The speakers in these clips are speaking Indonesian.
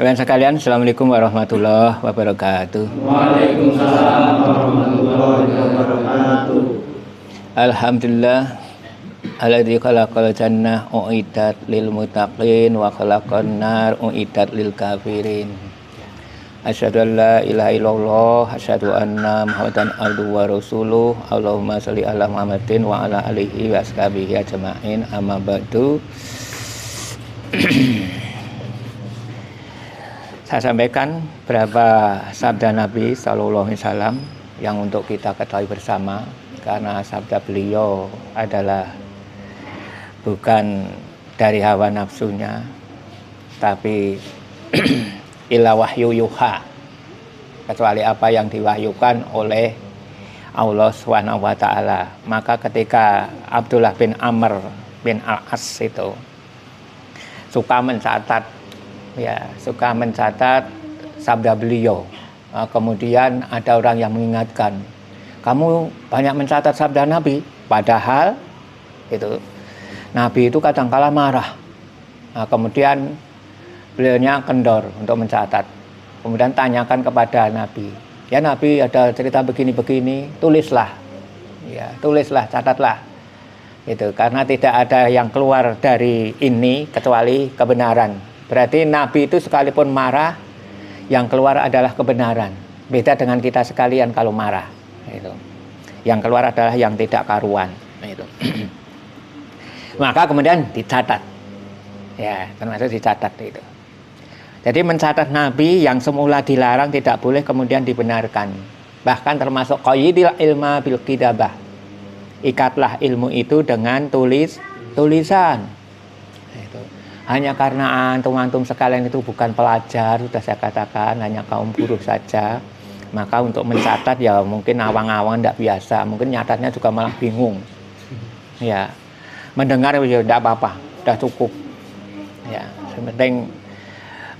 Rekan sekalian, Assalamualaikum warahmatullahi wabarakatuh. Waalaikumsalam warahmatullahi wabarakatuh. Alhamdulillah alladzi khalaqal jannah uiddat lil muttaqin wa khalaqan nar uiddat lil kafirin. Asyhadu an la ilaha illallah, asyhadu anna Muhammadan abduhu wa rasuluh. Allahumma shalli ala Muhammadin wa ala alihi wa ashabihi ajmain. Amma ba'du. Saya sampaikan berapa sabda Nabi Sallallahu Alaihi Wasallam yang untuk kita ketahui bersama, karena sabda beliau adalah bukan dari hawa nafsunya, tapi ila wahyu yuha, kecuali apa yang diwahyukan oleh Allah Subhanahu wa Ta'ala. Maka ketika Abdullah bin Amr bin Al-As itu suka mencatat sabda beliau. Kemudian ada orang yang mengingatkan, kamu banyak mencatat sabda Nabi, padahal itu Nabi itu kadang-kala marah. Kemudian beliaunya kendor untuk mencatat. Kemudian tanyakan kepada Nabi, ya Nabi ada cerita begini-begini, tulislah, ya tulislah, catatlah. Itu karena tidak ada yang keluar dari ini kecuali kebenaran. Berarti Nabi itu sekalipun marah, yang keluar adalah kebenaran. Beda dengan kita sekalian kalau marah. Itu. Yang keluar adalah yang tidak karuan. Itu. Maka kemudian dicatat. Ya, termasuk dicatat itu. Jadi mencatat Nabi yang semula dilarang tidak boleh kemudian dibenarkan. Bahkan termasuk qayyidil ilma bil kitabah. Ikatlah ilmu itu dengan tulisan. Hanya karena antum sekalian itu bukan pelajar, sudah saya katakan, hanya kaum buruh saja, maka untuk mencatat ya mungkin awang-awang tidak biasa, mungkin nyatatnya juga malah bingung. Ya, mendengar ya tidak apa-apa, sudah cukup. Ya, yang penting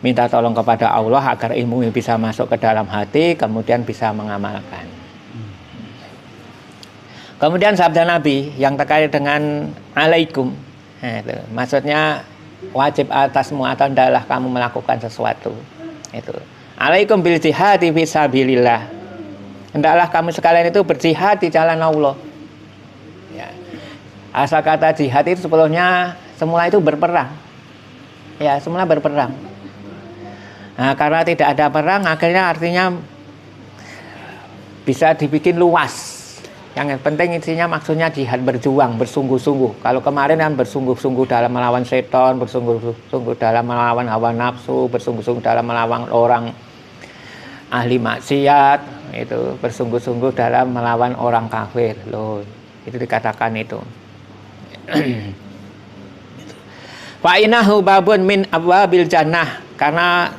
minta tolong kepada Allah agar ilmu bisa masuk ke dalam hati, kemudian bisa mengamalkan. Kemudian sabda Nabi yang terkait dengan alaikum, itu maksudnya wajib atasmu atau adalah kamu melakukan sesuatu. Itu. Alaikum bil jihadi fisabilillah. Hendaklah kamu sekalian itu berjihad di jalan Allah. Ya. Asal kata jihad itu sebetulnya semula itu berperang. Ya, semula berperang. Nah, karena tidak ada perang, akhirnya artinya bisa dibikin luas. Yang penting isinya maksudnya jihad, berjuang, bersungguh-sungguh. Kalau kemarin kan bersungguh-sungguh dalam melawan setan, bersungguh-sungguh dalam melawan hawa nafsu, bersungguh-sungguh dalam melawan orang ahli maksiat, itu bersungguh-sungguh dalam melawan orang kafir. Loh, itu dikatakan itu. Fa innahu babun min abwabil jannah, karena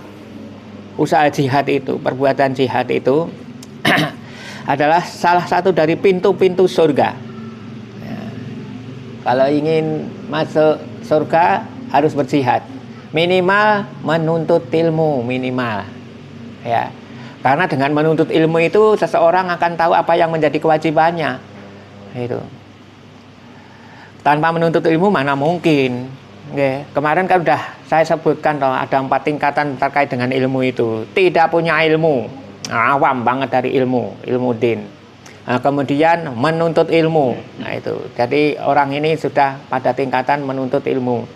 usaha jihad itu, perbuatan jihad itu adalah salah satu dari pintu-pintu surga. Ya. Kalau ingin masuk surga harus berjihad. Minimal menuntut ilmu, minimal. Ya. Karena dengan menuntut ilmu itu seseorang akan tahu apa yang menjadi kewajibannya. Itu. Tanpa menuntut ilmu mana mungkin. Oke. Kemarin kan sudah saya sebutkan ada 4 tingkatan terkait dengan ilmu itu. Tidak punya ilmu, awam banget dari ilmu din. Nah, kemudian menuntut ilmu. Nah, itu. Jadi orang ini sudah pada tingkatan menuntut ilmu.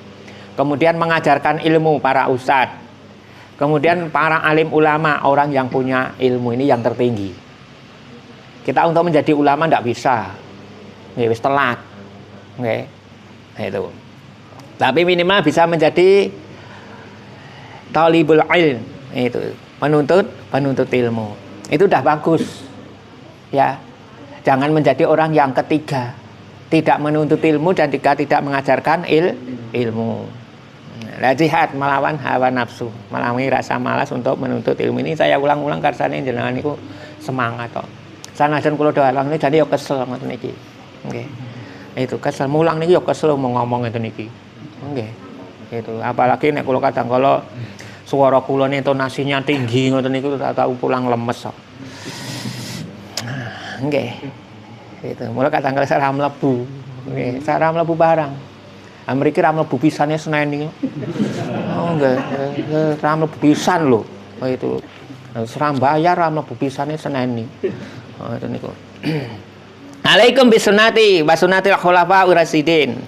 Kemudian mengajarkan ilmu para ustadz. Kemudian para alim ulama, orang yang punya ilmu ini yang tertinggi. Kita untuk menjadi ulama tidak bisa. Ya, wis telat. Oke. Nah, itu. Tapi minimal bisa menjadi talibul ilm. Itu. Penuntut ilmu. Itu udah bagus. Ya. Jangan menjadi orang yang ketiga, tidak menuntut ilmu dan tidak mengajarkan ilmu. Nah, jihad melawan hawa nafsu, melawan rasa malas untuk menuntut ilmu ini saya ulang-ulang karsane jenengan niku semangat kok. Sanajan kula doang ini jadi yo kesel ngoten niki. Nggih. Itu kesel mulang niki yo kesel mau ngomong ngeten niki. Nggih. Itu apalagi nek kula kadang-kala suara kula intonasinya tinggi ngoten niku tahu pulang lemes kok. Nggih. Itu mulai kadang-kala sarah mlebu. Nggih, sarah mlebu barang. Amerika ra mlebu pisane Senen iki. Oh nggih, ra mlebu pisan lho. Oh itu. Surabaya ra mlebu pisane seneni. Oh itu niku. Alaikum bisunnati wa sunnatil khulafaur rasyidin.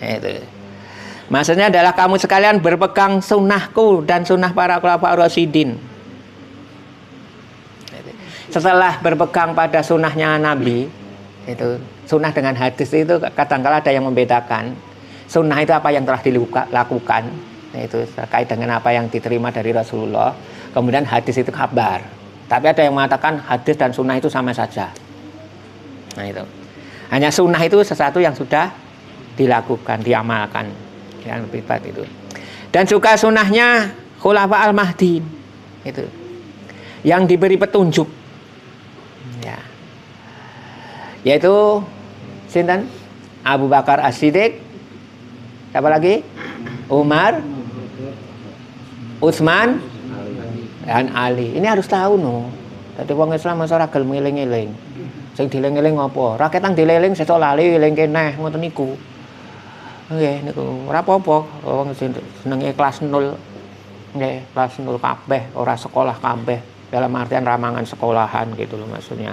Itu. Maksudnya adalah kamu sekalian berpegang sunnahku dan sunnah para khulafaur rasyidin. Setelah berpegang pada sunnahnya Nabi, itu sunnah dengan hadis itu kadang-kala ada yang membedakan. Sunnah itu apa yang telah dilakukan, itu terkait dengan apa yang diterima dari Rasulullah. Kemudian hadis itu kabar. Tapi ada yang mengatakan hadis dan sunnah itu sama saja. Nah itu. Hanya sunnah itu sesuatu yang sudah dilakukan, diamalkan. Yang lebih baik itu. Dan juga sunnahnya Khulafa al-Mahdi. Itu. Yang diberi petunjuk. Ya. Yaitu sinten? Abu Bakar As-Siddiq. Siapa lagi? Umar, Utsman, dan Ali. Ini harus tahu no. Dadi wong Islam masa ora gelem eling-eling. Sing dieling-eling apa? Ra ketang dieling sesuk lali eling keneh ngoten niku. Nggih niku ora apa-apa wong senenge kelas 0. Nggih, kelas 0 kabeh, ora sekolah kabeh. Dalam artian ramangan sekolahan gitu loh maksudnya.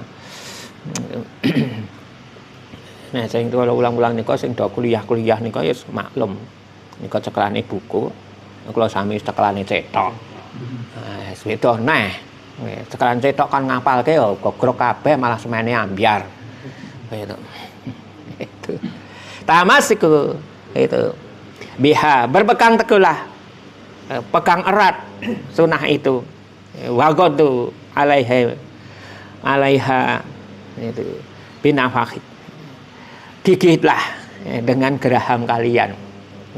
Nah, sing kalau ulang-ulang nika sing do kuliah-kuliah nika ya maklum. Nika cekelane buku, kula sami cekelane cetok. Nah, sedo neh. Cekelan cetok kan ngapalke ya gogrok kabeh malah semene ambyar. Gitu. Itu. Tamasiku itu. Biha berpegang teguhlah. Pegang erat sunnah itu. Waqadu alaiha itu binafakh. Gigitlah dengan geraham kalian.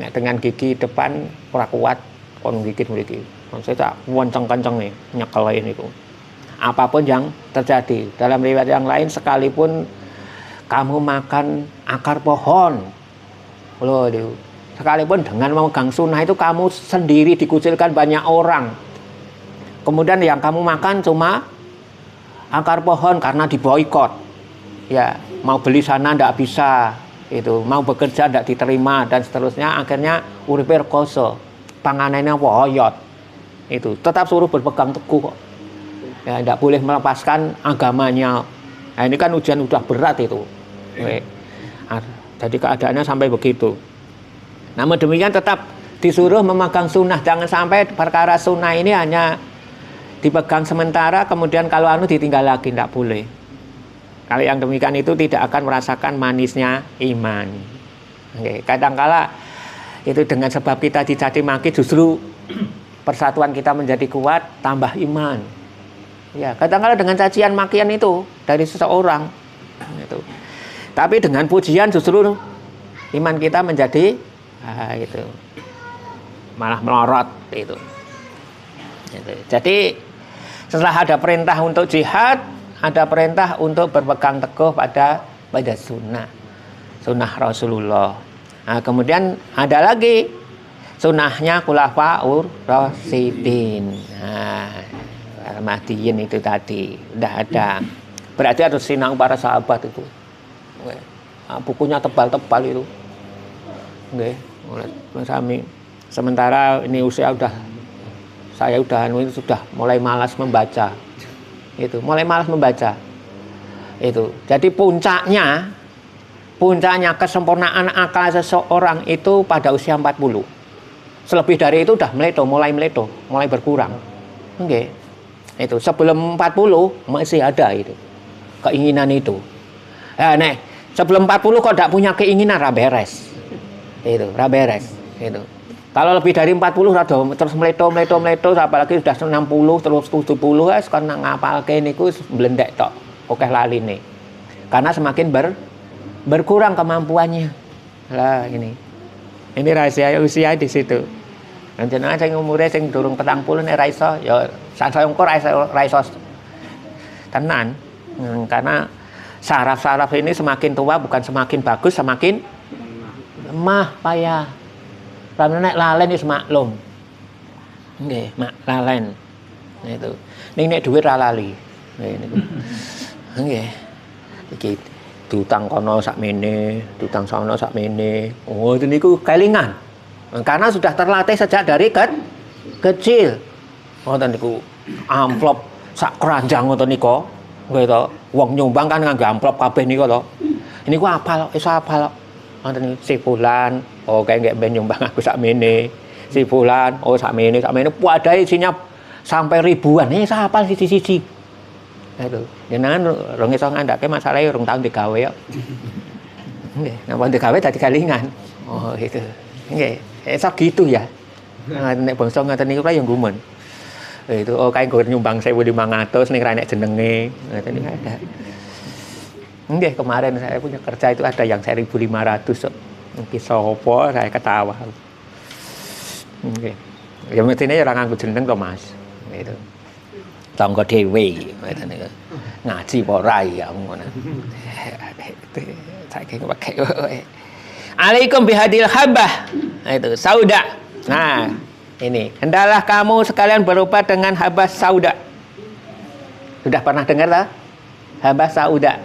Nah, dengan gigi depan ora kuat kon gigit mriki. Saya tak kenceng-kenceng nih nyekel ini ku. Apapun yang terjadi dalam riwayat yang lain sekalipun kamu makan akar pohon. Loh, sekalipun dengan memegang sunnah itu kamu sendiri dikucilkan banyak orang. Kemudian yang kamu makan cuma akar pohon karena diboikot. Ya, mau beli sana ndak bisa, itu mau bekerja ndak diterima dan seterusnya, akhirnya uripe rekoso, panganannya woyot, itu tetap suruh berpegang teguh, ya ndak boleh melepaskan agamanya. Nah, ini kan ujian udah berat itu, jadi keadaannya sampai begitu. Namun demikian tetap disuruh memegang sunnah, jangan sampai perkara sunnah ini hanya dipegang sementara, kemudian kalau ditinggal lagi, ndak boleh. Kalau yang demikian itu tidak akan merasakan manisnya iman. Oke, kadangkala itu dengan sebab kita dicaci maki justru persatuan kita menjadi kuat, tambah iman. Ya, kadangkala dengan cacian makian itu dari seseorang itu. Tapi dengan pujian justru iman kita menjadi itu malah melorot itu. Jadi setelah ada perintah untuk jihad, ada perintah untuk berpegang teguh pada sunnah Rasulullah. Nah, kemudian ada lagi sunnahnya Khulafaur Rasyidin. Nah, Al-Mahdiyin itu tadi udah ada. Berarti harus sinau para sahabat itu. Bukunya tebal-tebal itu. Nggih, sami. Sementara ini usia saya sudah mulai malas membaca. Itu mulai malas membaca itu. Jadi puncaknya kesempurnaan akal seseorang itu pada usia 40. Selebih dari itu udah mulai berkurang. Oke. Itu sebelum 40 masih ada itu keinginan itu. Sebelum 40 kok tidak punya keinginan raberes. Itu raberes itu. Kalau lebih dari 40 rada terus meleto, apalagi sudah 60 terus 70 wis kon ngapalke niku blendek tok. Akeh laline. Karena semakin berkurang kemampuannya. Lah ini. Ini rahasia usia di situ. Jenengan sing umure sing durung 40 nek ra iso ya sansaya engko ra iso tenan. Karena saraf-saraf ini semakin tua bukan semakin bagus, semakin lemah, payah. Karena nek lalen wis maklum. Nggih, lalen. Nah itu. Nek dhuwit ra lali. Niku. Nggih. Iki diutang kono sakmene, diutang sono sakmene. Oh, itu niku kelingan. Karena sudah terlatih sejak dari kecil. Ngoten niku amplop sak keranjang ngoten niku. Nggih to. Wong nyumbang kan nganggo amplop kabeh niku to. Niku apal, iso apal. Ngoten niku si fulan, oh kayak nggak ben nyumbang aku sakmene. Si fulan, oh sakmene wadahe isinya sampai ribuan. Iso apal siji-siji. Itu. Jenengan rong iso ngandhake masalahe rong tahun digawe ya. Nggih, napa digawe dadi galingan. Oh itu. Nggih, iso gitu ya. Nah, nek bangsa ngoten niku ya gumun. Itu oh kae nggo nyumbang 1.500 ning ra nek jenenge. Ngoten niku ada. Nggih, kemarin saya punya kerja itu ada yang 1.500 kok. Iki sapa saya ketawa. Nggih. Ya mestine ya ora nganggo jeneng to, Mas. Gitu. Tangga dhewe ngoten niku. Ngaji apa ora ya ngono. Saiki pakai. Alaikum bihadil habah. Itu sauda. Nah, ini hendalah kamu sekalian berobat dengan habas sauda. Sudah pernah dengar tak? Habas sauda.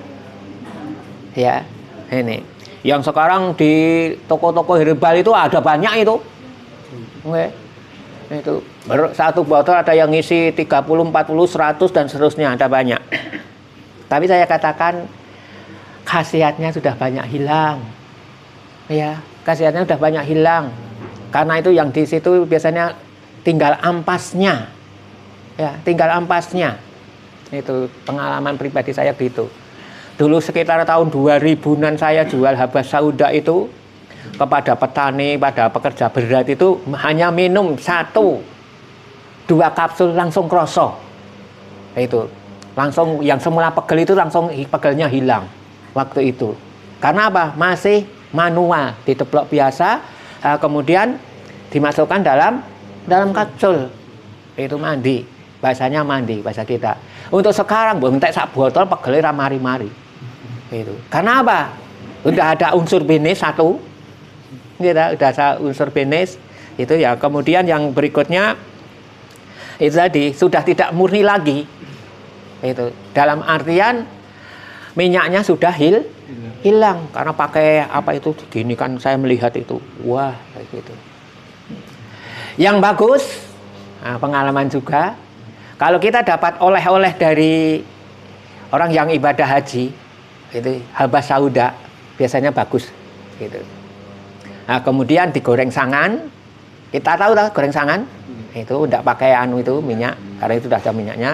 Ya, ini. Yang sekarang di toko-toko herbal itu ada banyak itu. Oke. Itu satu botol ada yang ngisi 30, 40, 100 dan seterusnya, ada banyak. Tapi saya katakan khasiatnya sudah banyak hilang. Ya, khasiatnya sudah banyak hilang. Karena itu yang di situ biasanya tinggal ampasnya. Ya, tinggal ampasnya. Itu pengalaman pribadi saya gitu. Dulu sekitar tahun 2000-an saya jual habas sauda itu kepada petani, pada pekerja berat itu hanya minum 1-2 kapsul langsung kroso. Itu. Langsung yang semula pegel itu langsung pegelnya hilang waktu itu. Karena apa? Masih manual, diteplok biasa, kemudian dimasukkan dalam kapsul. Itu mandi, bahasanya mandi bahasa kita. Untuk sekarang entek sak botol pegele ra mari-mari. Itu. Karena apa? Udah ada unsur benes satu. Udah ada unsur benes itu ya. Kemudian yang berikutnya itu tadi sudah tidak murni lagi. Itu dalam artian minyaknya sudah hilang karena pakai apa itu gini kan saya melihat itu wah kayak gitu. Yang bagus pengalaman juga kalau kita dapat oleh-oleh dari orang yang ibadah haji itu habas sauda biasanya bagus gitu. Nah, kemudian digoreng sangan, kita tahu lah goreng sangan itu tidak pakai itu minyak karena itu sudah ada minyaknya.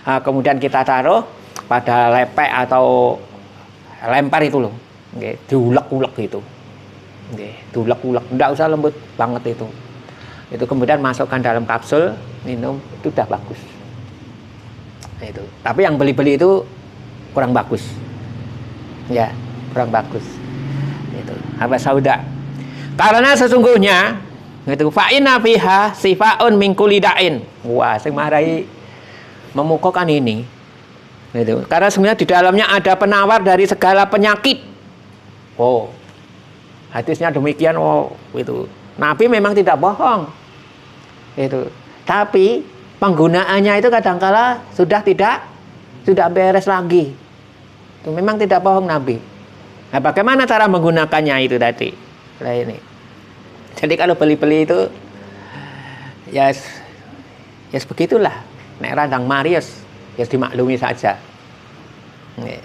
Nah, kemudian kita taruh pada lepek atau lempar itu loh, diulek-ulek gitu, diulek-ulek, tidak usah lembut banget itu. Itu kemudian masukkan dalam kapsul, minum itu udah bagus. Nah, itu. Tapi yang beli-beli itu kurang bagus, ya kurang bagus. Itu habas sauda. Karena sesungguhnya itu fa'inna fiha sifaun min kulli da'in. Wah, sing marai memukokan ini. Gitu. Karena sebenarnya di dalamnya ada penawar dari segala penyakit. Oh, hadisnya demikian. Oh, itu Nabi memang tidak bohong. Itu. Tapi penggunaannya itu kadangkala sudah beres lagi. Itu memang tidak bohong Nabi. Nah, bagaimana cara menggunakannya itu tadi? Nah, ini. Jadi kalau beli-beli itu ya begitulah. Nek randang Marius ya dimaklumi saja. Nih.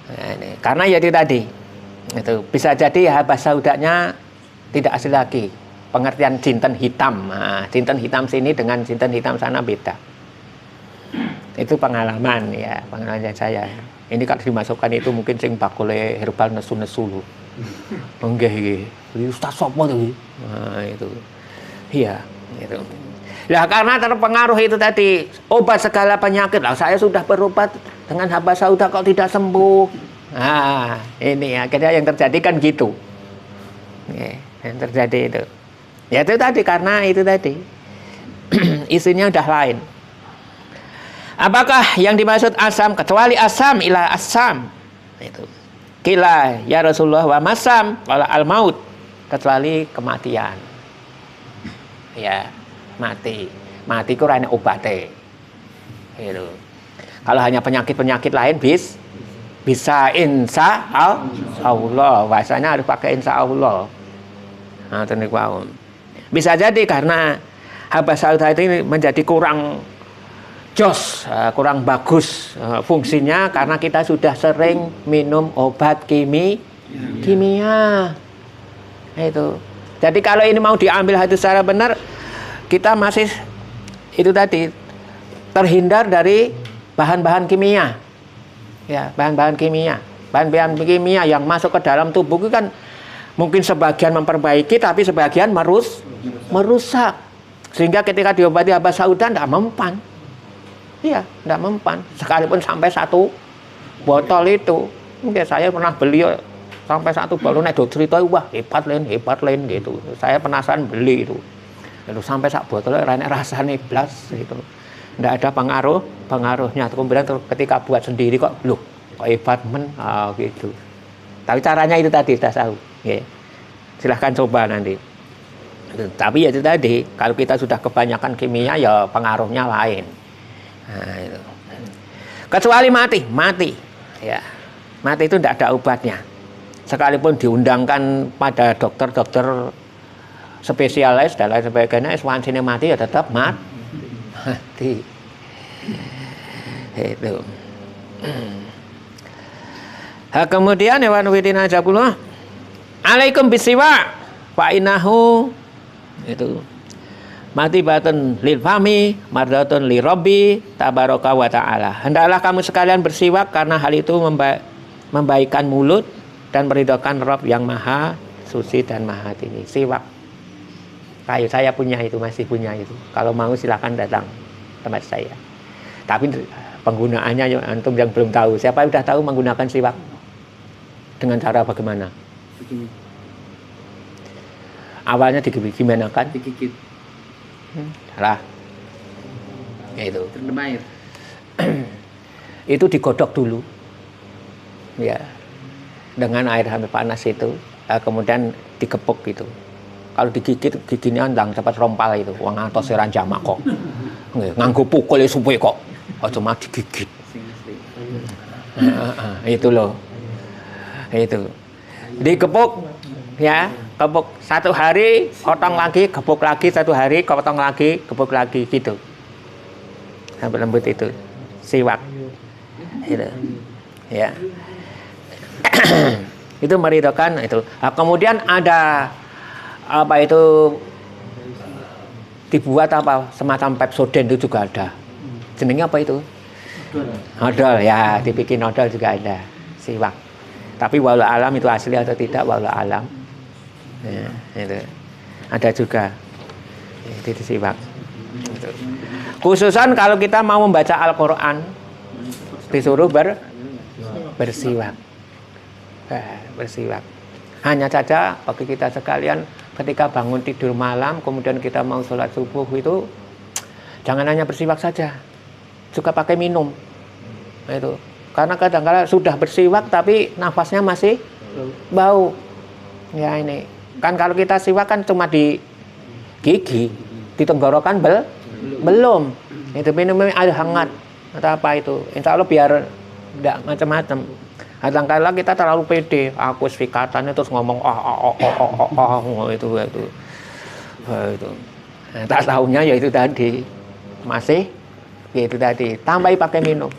Nah, ini. Karena ya itu tadi. Itu bisa jadi habas saudanya tidak asli lagi. Pengertian jinten hitam. Nah, jinten hitam sini dengan jinten hitam sana beda. Itu pengalaman ya, pengalaman saya. Ini kalau dimasukkan itu mungkin sing bakule herbal nesu-nesu lho. Nggih nggih. Ustaz sapa to? Nah, itu. Iya, itu. Nah, karena terpengaruh itu tadi obat segala penyakit. Lah saya sudah berobat dengan habas sauda kok tidak sembuh. Nah, ini akhirnya yang terjadi kan gitu. Yang terjadi itu. Ya itu tadi karena itu tadi isinya udah lain. Apakah yang dimaksud asam kecuali asam ila asam? Itu. Kila ya Rasulullah wa masam wala al maut kecuali kematian. Ya, mati ku ora enak obate. Gitu. Kalau hanya penyakit-penyakit lain bisa insya Allah. Bahasanya harus pakai insya Allah. Nah, bisa jadi karena habas sauda ini menjadi kurang jos, kurang bagus fungsinya karena kita sudah sering minum obat kimia. Itu. Jadi kalau ini mau diambil hati secara benar, kita masih itu tadi terhindar dari bahan-bahan kimia. Ya, bahan-bahan kimia. Bahan-bahan kimia yang masuk ke dalam tubuh itu kan mungkin sebagian memperbaiki tapi sebagian merusak. Sehingga ketika diobati habas sauda tidak mempan. Iya, tidak mempan. Sekalipun sampai 1 botol itu. Mungkin saya pernah beli sampai 1 botol, nek do cerita wah hebat lain gitu. Saya penasaran beli itu. Lalu sampai 1 botol rasanya blas gitu. Tidak ada pengaruhnya. Kemudian ketika buat sendiri kok hebat gitu. Tapi caranya itu tadi sudah tahu. Ya. Silahkan coba nanti. Tapi ya itu tadi, kalau kita sudah kebanyakan kimia ya pengaruhnya lain. Nah, itu. Kecuali mati, ya, mati itu tidak ada obatnya. Sekalipun diundangkan pada dokter-dokter spesialis dan lain sebagainya, wancine mati ya tetap mati. Itu. Kemudian ya wanwidina jabullah, alaikum bisiwa, fa innahu itu. Mati batun lil fami, mardatun li robbi tabaraka wa ta'ala. Hendaklah kamu sekalian bersiwak karena hal itu membaikkan mulut dan meridhokan Rabb yang maha suci dan maha tinggi. Siwak. Kayu saya punya itu, masih punya itu. Kalau mau silakan datang tempat saya. Tapi penggunaannya antum yang belum tahu. Siapa yang sudah tahu menggunakan siwak? Dengan cara bagaimana? Awalnya gimana kan? Digigit. Salah. Itu. Terendam air. Itu digodok dulu. Ya. Dengan air sampai panas itu, kemudian dikepuk gitu. Kalau digigit giginya ndang cepat rompal itu. Wong ngantos ora jamak kok. Nggih, nganggo pukul suwe kok. Aja mah digigit. Itu loh. Itu. Dikepuk ya. Kepuk 1 hari, potong lagi, kepuk lagi 1 hari, potong lagi, kepuk lagi gitu. Sampai lembut itu. Siwak. Itu. Ya. Itu meridhokan itu. Nah, kemudian ada apa itu dibuat apa semacam Pepsodent itu juga ada. Jenengnya apa itu? Odol ya, dibikin odol juga ada. Siwak. Tapi wallahu alam itu asli atau tidak wallahu alam. Ya, itu ada juga itu disiwak. Khususan kalau kita mau membaca Al-Quran disuruh bersiwak. Bersiwak. Hanya saja bagi kita sekalian ketika bangun tidur malam kemudian kita mau sholat subuh itu jangan hanya bersiwak saja, juga pakai minum. Itu karena kadang-kadang sudah bersiwak tapi nafasnya masih bau. Ya ini. Kan kalau kita siwak kan cuma di gigi, di tenggorokan belum. Itu minum air hangat atau apa itu. Insya Allah biar tidak macam-macam. Kadang-kadang kita terlalu pede, aku sifikatannya terus ngomong itu. Nah, tak tahunya ya itu tadi masih ya itu tadi tambahi pakai minum.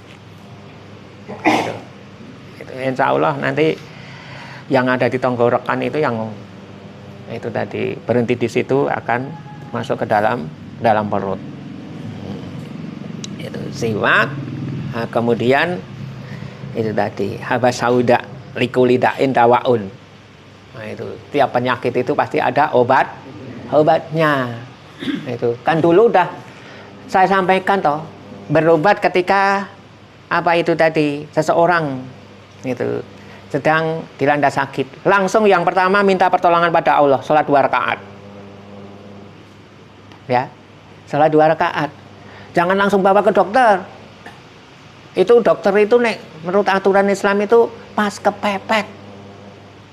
Itu. Insya Allah nanti yang ada di tenggorokan itu yang itu tadi berhenti di situ akan masuk ke dalam perut. Itu siwak. Nah, kemudian itu tadi habas sauda likulidain dawaun. Nah, itu tiap penyakit itu pasti ada obatnya. Itu kan dulu udah saya sampaikan toh, berobat ketika apa itu tadi seseorang itu sedang dilanda sakit, langsung yang pertama minta pertolongan pada Allah, sholat 2 rakaat. Ya, sholat 2 rakaat. Jangan langsung bawa ke dokter. Itu dokter itu menurut aturan Islam itu pas kepepet.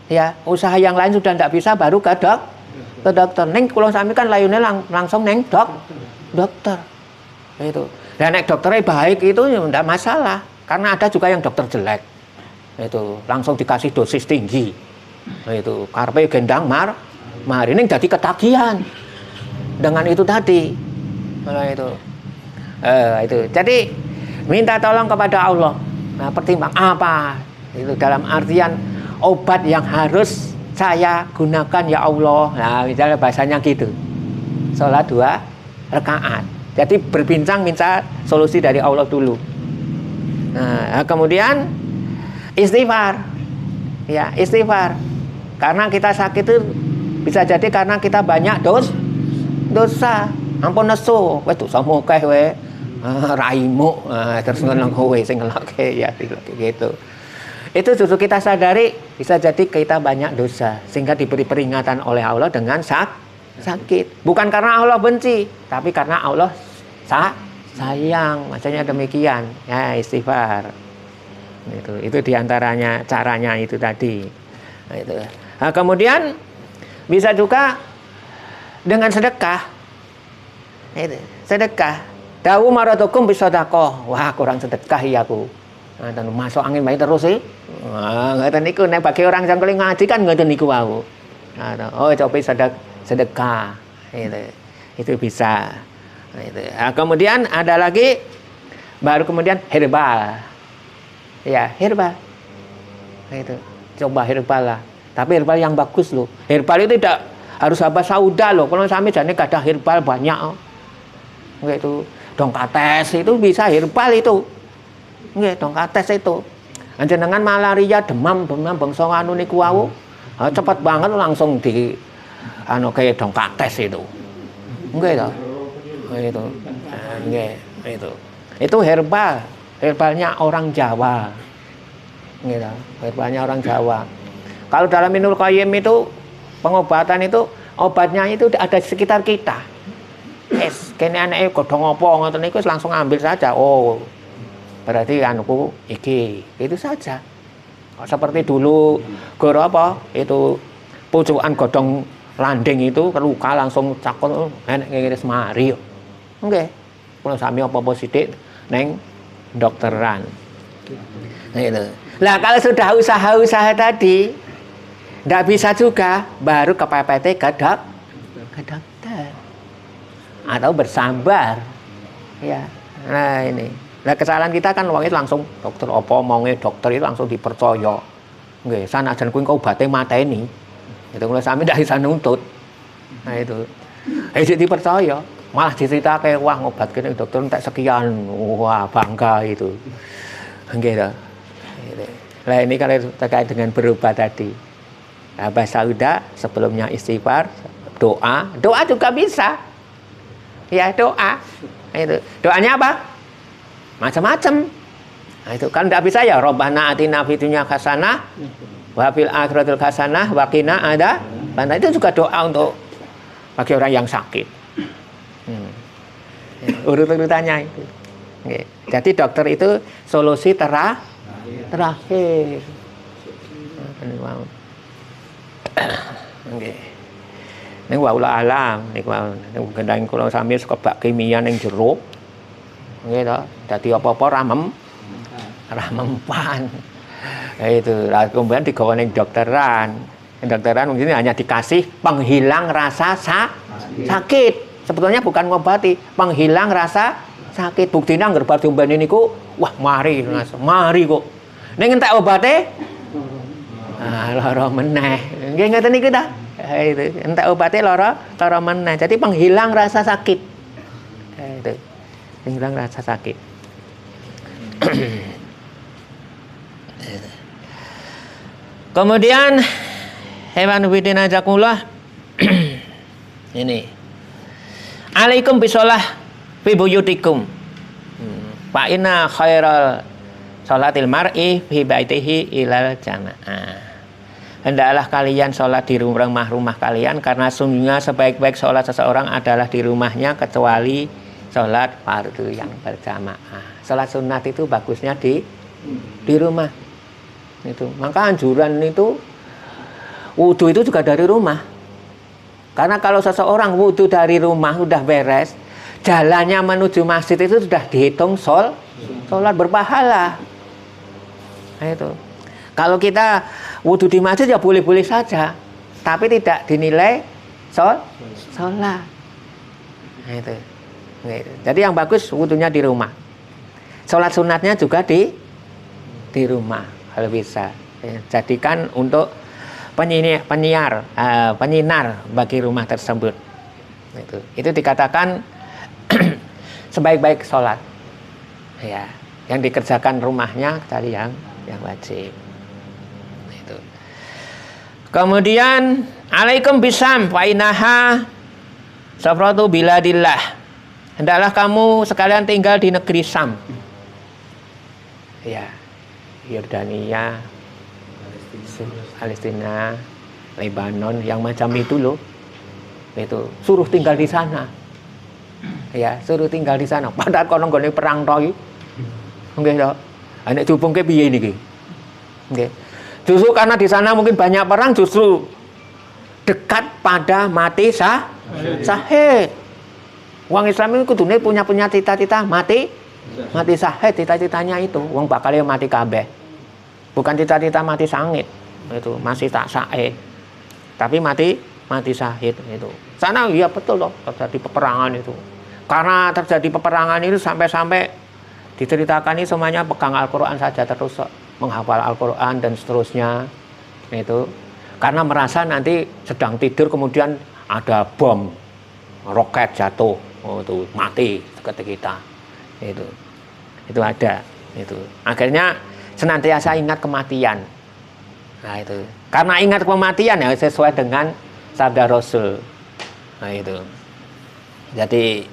Ya, usaha yang lain sudah tidak bisa baru ke dokter. Neng kalau sami kan layune langsung neng dokter. Itu. Dan dokternya baik itu tidak masalah, karena ada juga yang dokter jelek. Itu langsung dikasih dosis tinggi. Itu karpe gendang mari ini jadi ketagihan dengan itu tadi. Nah, itu. Jadi minta tolong kepada Allah. Nah, pertimbang apa? Itu dalam artian obat yang harus saya gunakan ya Allah. Nah, misalnya bahasanya gitu. Sholat 2 rakaat. Jadi berbincang minta solusi dari Allah dulu. Nah, kemudian istighfar. Ya, istighfar. Karena kita sakit itu bisa jadi karena kita banyak dosa. Ampun nesu, wis dosa mokeh we. Raimu terus ngelong kowe sing ngelokke ya gitu. Itu justru kita sadari bisa jadi kita banyak dosa sehingga diberi peringatan oleh Allah dengan sakit. Bukan karena Allah benci, tapi karena Allah sayang. Maksudnya demikian. Ya, istighfar. Itu diantaranya caranya itu tadi. Nah, kemudian bisa juga dengan sedekah. Sedekah. Dawu maratukum bisadaqah. Wah, kurang sedekah ya aku. Nah, masuk angin bae terus sih. Wah, ngoten niku nek bagi orang yang kali ngaji kan ngoten niku wau. Nah, oh coba sedekah. Itu bisa. Nah, kemudian ada lagi baru kemudian herbal. Ya, herbal. Itu. Coba herbal lah. Tapi herbal yang bagus loh. Herbal itu tidak harus habas sauda loh. Kalau sampai jane kada herbal banyak. Gitu. Dongkates itu bisa herbal itu. Nggih, dongkates itu. Jenengan malaria, demam bangsa anu niku wau. Cepat banget langsung di kayak dongkates itu. Nggih to. Itu. Nggih, itu. Itu herbal. Herbalnya orang Jawa. Nggih to. Herbalnya orang Jawa. Kalau dalam Ibnul Qayyim itu pengobatan itu obatnya itu ada di sekitar kita. Kene anake godhong apa ngoten niku langsung ambil saja. Oh, berarti anuku iki. Itu saja. Seperti dulu goro apa? Itu pucukan godhong landing itu luka langsung cakon enek ngene semari. Nggih. Kulo sami apa-apa sithik neng dokteran. Nah, itu. Lah kalau sudah usaha-usaha tadi ndak bisa juga baru kepepet ke dokter. Atau bersambar ya. Nah ini, nah kesalahan kita kan wong itu langsung dokter apa maunge dokter itu langsung dipercaya. Nggih, sanajan kuwi engko obate mateni. Itu kula sami ndak bisa nuntut. Nah itu. Dipercaya, malah diceritake wah ngobatke dokter entek sekian. Wah, bangga itu. Nggih to. Nah ini kalau terkait dengan berobat tadi. Bahasa Sauda sebelumnya istighfar, doa juga bisa. Ya, doa. Itu. Doanya apa? Macam-macam. Nah, itu kan tidak bisa ya Rabbana atina fid dunya hasanah wa fil akhirati hasanah wa qina adzabannar. Itu juga doa untuk bagi orang yang sakit. Urut-urutannya itu. Oke. Jadi dokter itu solusi terakhir. Oke. Ning waula alam niku gendang kula sami kebak kimia ning jero. Nggih to. Dadi apa-apa ra mempan. Itu kemudian digawa ning dokteran. Dokteran mungkin hanya dikasih penghilang rasa sakit. Sebetulnya bukan ngobati, penghilang rasa sakit. Buktine angger bar diombeni niku, wah mari kok. Ning entek obate lara meneh. Nggih ngoten niku ta? Itu entek obate lara meneh. Jadi penghilang rasa sakit. Itu. Penghilang rasa sakit. Kemudian hewan bidina jakullah ini. Alaikum bisolah fi buyutikum. Fa inna khairal salatil mar'i fi baitihi ilal jamaah. Hendaklah kalian sholat di rumah kalian karena sungguhnya sebaik-baik sholat seseorang adalah di rumahnya kecuali sholat fardu yang berjamaah. Sholat sunat itu bagusnya di rumah. Itu. Maka anjuran itu wudu itu juga dari rumah. Karena kalau seseorang wudu dari rumah udah beres, jalannya menuju masjid itu sudah dihitung sholat berpahala. Nah, itu. Kalau kita wudu di masjid ya boleh-boleh saja, tapi tidak dinilai sholat. Nah, itu. Jadi yang bagus wudunya di rumah. Sholat sunatnya juga di rumah kalau bisa. Jadikan untuk penyinar bagi rumah tersebut. Itu dikatakan sebaik-baik sholat. Ya, yang dikerjakan rumahnya tadi yang wajib. Itu. Kemudian alaikum bisam fa inaha safratu biladillah. Hendaklah kamu sekalian tinggal di negeri Sam. Ya, Yordania, Palestina, Lebanon, yang macam itu loh. Itu suruh tinggal di sana. Ya, suruh tinggal di sana. Padahal kono nggone perang to iki. Nggih to. Nek dihubungke piye niki? Nggih. Justru karena di sana mungkin banyak perang, justru dekat pada mati syahid. Wong Islam itu kudune punya cita-cita mati syahid, cita-citanya itu. Wong bakal mati kabeh. Bukan cita-cita mati sangit. Itu masih tak syahid. Tapi mati syahid itu. Sana iya betul loh terjadi peperangan itu. Karena terjadi peperangan itu sampai diceritakan ini semuanya pegang Al-Quran saja terus menghafal Al-Quran dan seterusnya itu. Karena merasa nanti sedang tidur kemudian ada bom roket jatuh, itu mati ketika kita. Itu ada itu. Akhirnya senantiasa ingat kematian. Nah itu. Karena ingat kematian ya sesuai dengan sabda Rasul. Nah itu. Jadi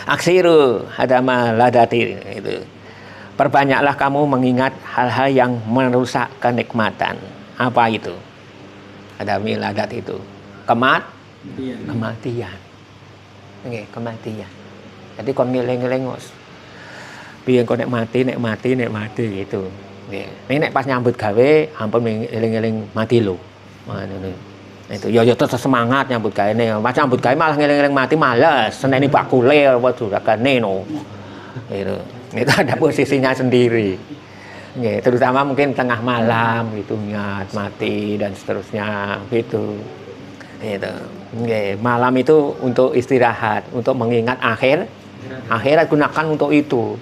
aksiru hadama ladati itu. Perbanyaklah kamu mengingat hal-hal yang merusak kenikmatan. Apa itu? Hadami ladat itu. Kematian. Nggih, kematian. Jadi kon ngeling-eling piye kok nek mati gitu. Nggih. Nek pas nyambut gawe ampun eling-eling mati lho. Ngono. Itu ya tetep semangat nyambut gawe ne. Pas nyambut gawe malah ngeling-eling mati males. Seneni bakule apa duragane no. Itu ada posisinya sendiri. Nggih, terutama mungkin tengah malam gitu ingat mati dan seterusnya gitu. Itu. Nggih, malam itu untuk istirahat, untuk mengingat akhirat gunakan untuk itu.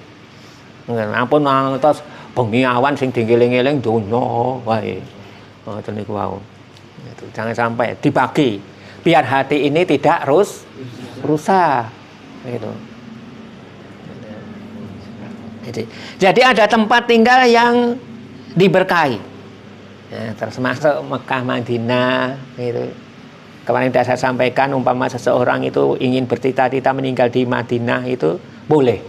Ampun ngantos bengi awan sing dieling-eling donya wae. Ngoten niku wau. Itu jangan sampai dibagi biar hati ini tidak rusak. Gitu. Jadi ada tempat tinggal yang diberkahi. Ya, termasuk Mekah, Madinah gitu. Kemarin sudah saya sampaikan umpama seseorang itu ingin bercita-cita meninggal di Madinah itu boleh.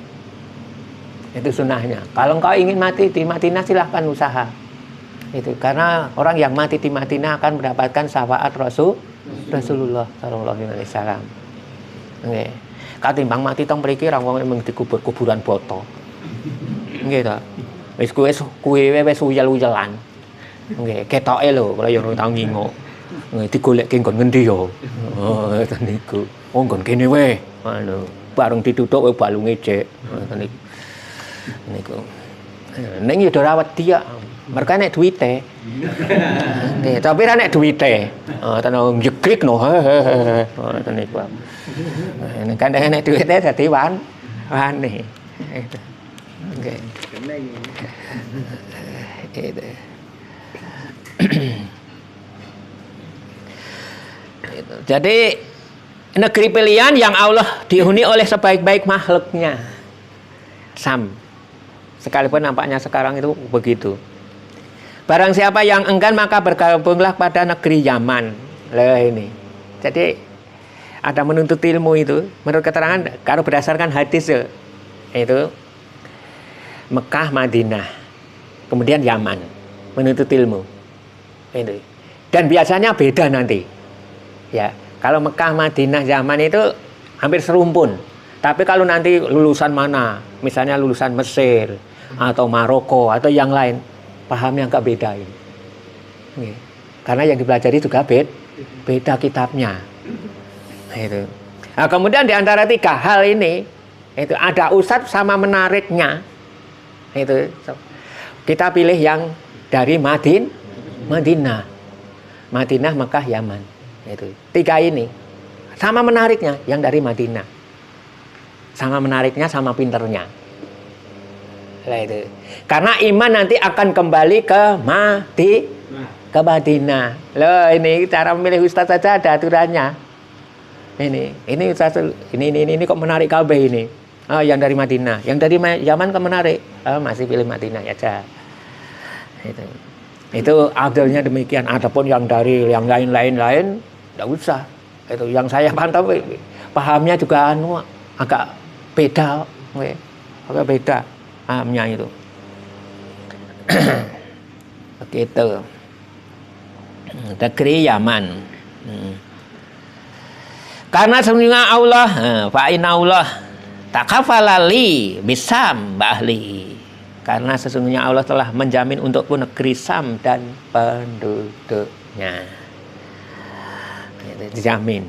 Itu sunnahnya. Kalau engkau ingin mati di Madinah silahkan usaha. Itu karena orang yang mati di Madinah akan mendapatkan syafaat Rasulullah sallallahu alaihi wasallam. Nggih. Katimbang mati teng mriki ra wong mung dikubur kuburan boto. Nggih ta. Wis kuwe wis uyel-uyelan. Nggih, ketoke lho kaya ora tau ngingok. Digolekke nggon ngendi ya? Oh, ngoten niku. Oh, nggon kene wae. Ngono. Bareng dituthuk wae balunge cek. Ngoten niku. Niku. Ning yo ora wedi ya. Mereka nek duwite. Nggih, tapi ra nek duwite. Tenan njegrik no. Ngoten niku. Nek kandhane nek duwite dadi wani. Itu. Oke. Itu. Jadi negeri pilihan yang Allah dihuni oleh sebaik-baik makhluknya. Sam. Sekalipun nampaknya sekarang itu begitu. Barang siapa yang enggan maka bergabunglah pada negeri Yaman. Lah ini. Jadi ada menuntut ilmu itu menurut keterangan kalau berdasarkan hadis itu Mekah, Madinah, kemudian Yaman menuntut ilmu. Itu. Dan biasanya beda nanti. Ya, kalau Mekah, Madinah, Yaman itu hampir serumpun. Tapi kalau nanti lulusan mana, misalnya lulusan Mesir atau Maroko atau yang lain, pahamnya agak beda ini. Karena yang dipelajari juga beda kitabnya. Itu. Nah, kemudian di antara tiga hal ini, itu ada usad sama menariknya. Itu kita pilih yang dari Madinah, Mekah, Yaman. Itu tiga ini sama menariknya yang dari Madinah. sama menariknya sama pinternya. Lah itu. Karena iman nanti akan kembali ke Madinah. Loh, ini cara memilih ustaz saja ada aturannya. Ini ustaz, ini kok menarik kabeh ini. Oh, yang dari Madinah, yang dari Yaman kok menarik. Oh, masih pilih Madinah aja. Itu adilnya demikian. Adapun yang dari yang lain enggak usah. Itu yang saya pantau pahamnya juga agak beda, agak beda pahamnya itu. Begitu. Negeri Yaman. Karena sesungguhnya Allah, fa inna Allah takafalali bisam bahli. Karena sesungguhnya Allah telah menjamin untukku negeri Sam dan penduduknya. Itu dijamin.